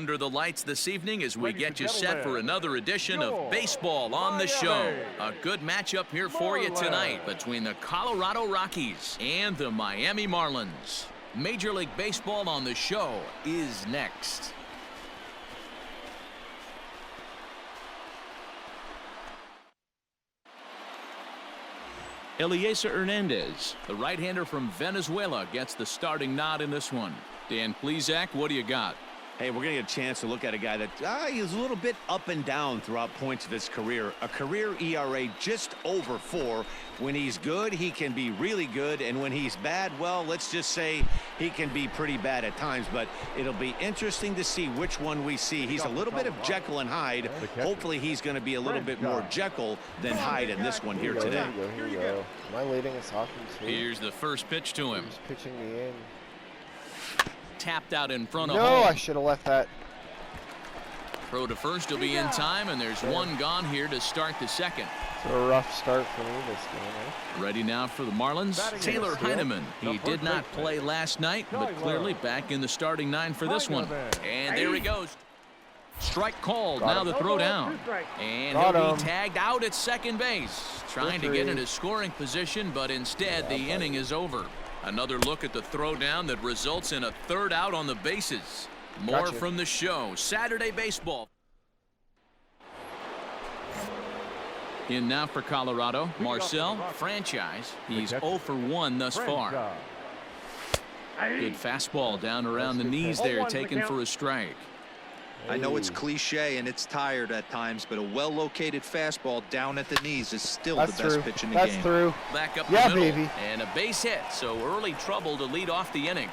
under the lights this evening as we get you set for another edition of Baseball on the Show. A good matchup here for you tonight between the Colorado Rockies and the Miami Marlins. Major League Baseball on the Show is next. Eliezer Hernandez, the right-hander from Venezuela, gets the starting nod in this one. Dan Plesac, what do you got? Hey, we're going to get a chance to look at a guy that he's a little bit up and down throughout points of his career. A career ERA just over 4. When he's good, he can be really good. And when he's bad, well, let's just say he can be pretty bad at times. But it'll be interesting to see which one we see. He's a little bit of Jekyll and Hyde. Hopefully he's going to be a little bit more Jekyll than Hyde in this one here today. Here we go. Am I leading us off? Here's the first pitch to him. He's pitching me in. Tapped out in front of home. No, I should have left that. Throw to first will be in time, and there's one gone here to start the second. It's a rough start for me this game. Ready now for the Marlins, Taylor Heineman. He did not play last night, but clearly back in the starting 9 for this one. And there he goes. Strike called. Now the throw down. And he'll be tagged out at second base. Trying to get into scoring position, but instead the inning is over. Another look at the throw down that results in a third out on the bases. More from the Show. Saturday Baseball. In now for Colorado, Marcel, franchise. He's 0 for 1 thus far. Good fastball down around the knees there, taken for a strike. I know it's cliche and it's tired at times, but a well-located fastball down at the knees is still the best pitch in the game. That's through. Back up the middle, baby. And a base hit, so early trouble to lead off the inning.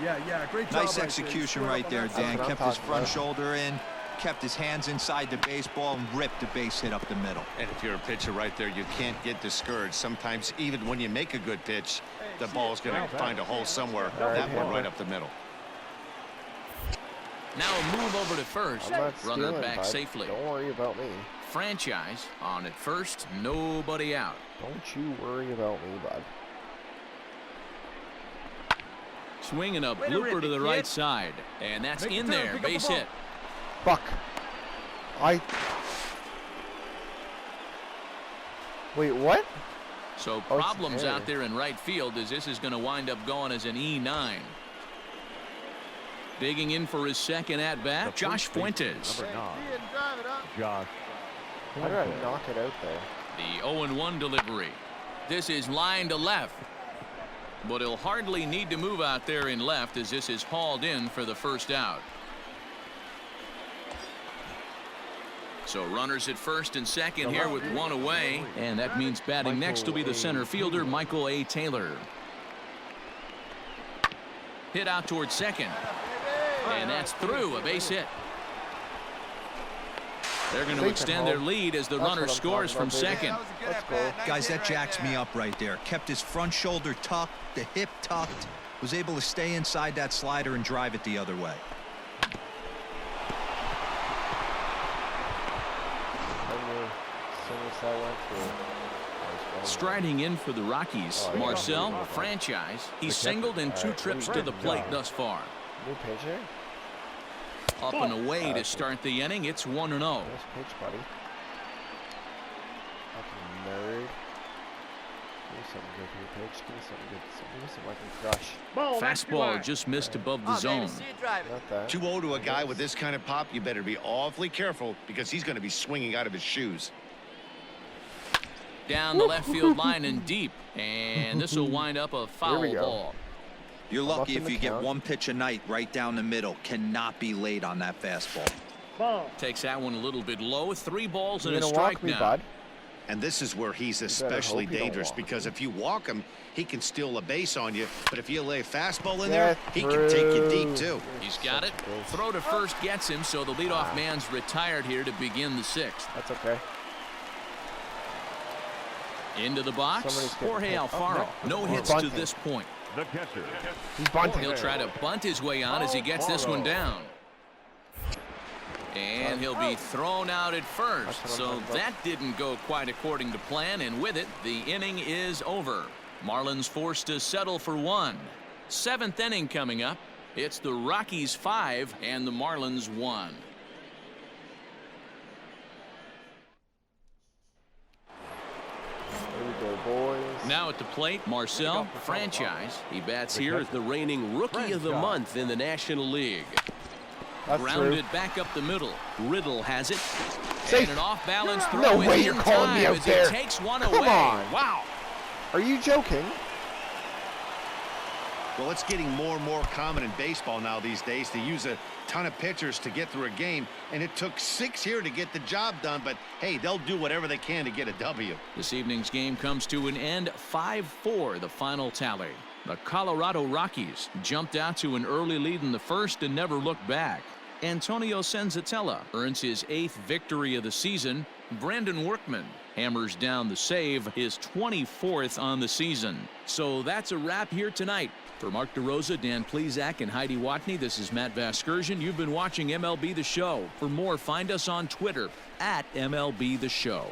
Yeah, great job. Nice execution right there, Dan. Kept his front shoulder in, kept his hands inside the baseball, and ripped the base hit up the middle. And if you're a pitcher right there, you can't get discouraged. Sometimes even when you make a good pitch, the ball's going to find a hole somewhere. That one right up the middle. Now a move over to first. Runner back safely. Don't worry about me. Franchise on at first. Nobody out. Don't you worry about me, bud. Swinging a blooper to the right side. And that's in there. Base hit. Fuck. Wait, what? So problems out there in right field as this is going to wind up going as an E9. Digging in for his second at-bat, Josh Fuentes. Josh. How did I knock it out there? The 0-1 delivery. This is line to left. But he'll hardly need to move out there in left as this is hauled in for the first out. So runners at first and second here with one away. And that means batting next will be the center fielder, Michael A. Taylor. Hit out towards second. And that's through, a base hit. They're going to extend their lead as the runner scores from second. Guys, that jacks me up right there. Kept his front shoulder tucked, the hip tucked, was able to stay inside that slider and drive it the other way. Striding in for the Rockies, Marcel, franchise. He's singled in 2 trips to the plate thus far. New pitcher. Up and away to start the inning. It's 1-0. Nice pitch, buddy. Fucking nerd. Give me something good for your pitch. Give me something good. Give me something I can crush. Fastball just missed above the zone. Not that. 2-0 to a guy with this kind of pop, you better be awfully careful because he's going to be swinging out of his shoes. Down the left field line and deep. And this will wind up a foul ball. You're lucky if you get one pitch a night right down the middle. Cannot be late on that fastball. Takes that one a little bit low. 3 balls and a strike now. Bud? And this is where he's especially dangerous because if you walk him, he can steal a base on you. But if you lay a fastball in there, he can take you deep too. He's got it. Throw to first gets him, so the leadoff man's retired here to begin the 6th. That's okay. Into the box, Jorge Alfaro. No hits to this point. The catcher. He's bunting. He'll try to bunt his way on as he gets this one down. And he'll be thrown out at first. So that didn't go quite according to plan, and with it, the inning is over. Marlins forced to settle for 1. 7th inning coming up. It's the Rockies 5 and the Marlins 1. There we go, boys. Now at the plate, Marcel Franchise. He bats here as the reigning Rookie of the Month in the National League. That's Grounded true. back up the middle. Riddle has it. Safe. And an off-balance throw. No way in you're calling me time up as there. He takes one Come away. on. Wow. Are you joking? Well, it's getting more and more common in baseball now these days to use a ton of pitchers to get through a game, and it took 6 here to get the job done, but hey, they'll do whatever they can to get a W. This evening's game comes to an end. 5-4 the final tally. The Colorado Rockies jumped out to an early lead in the first and never looked back. Antonio Senzatella earns his 8th victory of the season. Brandon Workman hammers down the save, his 24th on the season. So that's a wrap here tonight. For Mark DeRosa, Dan Plesac, and Heidi Watney, this is Matt Vasgersian. You've been watching MLB The Show. For more, find us on Twitter @MLB The Show.